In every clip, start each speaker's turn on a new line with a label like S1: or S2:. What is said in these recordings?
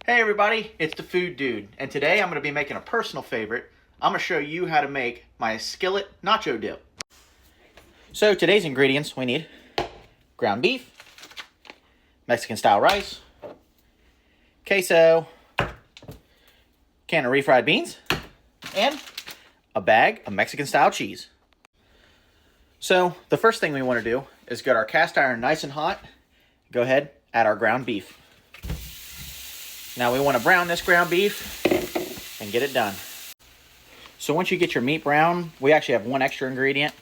S1: Hey everybody, it's the Food Dude, and today I'm going to be making a personal favorite. I'm going to show you how to make my skillet nacho dip. So today's ingredients we need ground beef, Mexican style rice, queso, can of refried beans, and a bag of Mexican style cheese. So the first thing we want to do is get our cast iron nice and hot. Go ahead, add our ground beef. Now we want to brown this ground beef and get it done. So once you get your meat brown, we actually have one extra ingredient.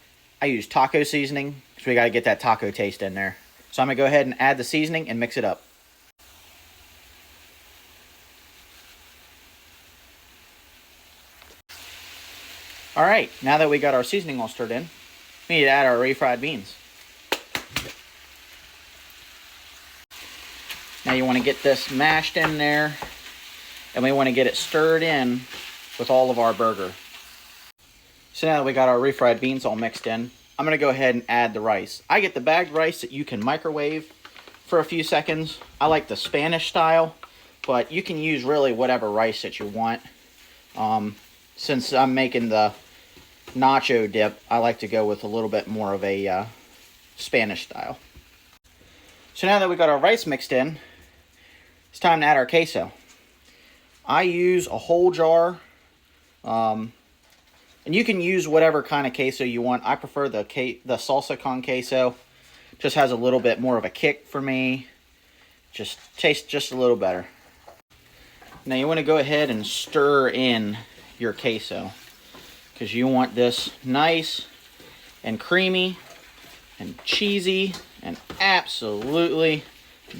S1: I use taco seasoning because we got to get that taco taste in there. So I'm going to go ahead and add the seasoning and mix it up. All right, now that we got our seasoning all stirred in, we need to add our refried beans. Now you want to get this mashed in there, and we want to get it stirred in with all of our burger. So now that we got our refried beans all mixed in, I'm going to go ahead and add the rice. I get the bagged rice that you can microwave for a few seconds. I like the Spanish style, but you can use really whatever rice that you want. Since I'm making the nacho dip, I like to go with a little bit more of a Spanish style. So now that we got our rice mixed in, it's time to add our queso. I use a whole jar, and you can use whatever kind of queso you want. I prefer the salsa con queso. Just has a little bit more of a kick for me. Just tastes just a little better. Now you want to go ahead and stir in your queso because you want this nice and creamy and cheesy and absolutely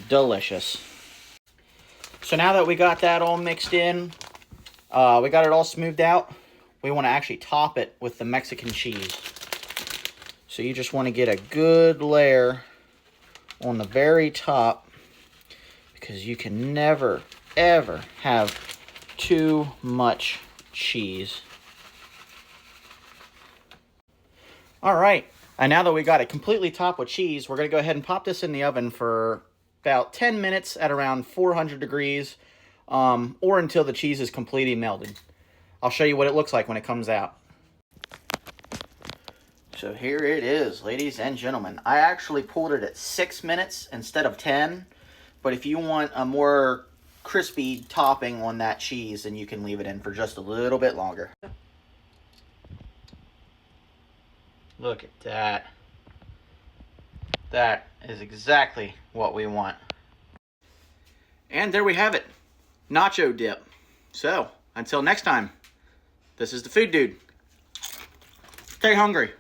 S1: delicious. So now that we got that all mixed in, we got it all smoothed out, we want to actually top it with the Mexican cheese. So you just want to get a good layer on the very top because you can never, ever have too much cheese. All right, and now that we got it completely topped with cheese, we're going to go ahead and pop this in the oven for about 10 minutes at around 400 degrees, or until the cheese is completely melted. I'll show you what it looks like when it comes out. So here it is, ladies and gentlemen. I actually pulled it at 6 minutes instead of 10, but if you want a more crispy topping on that cheese, then you can leave it in for just a little bit longer. Look at that. That is exactly what we want. And there we have it. Nacho dip. So, until next time, this is the Food Dude. Stay hungry.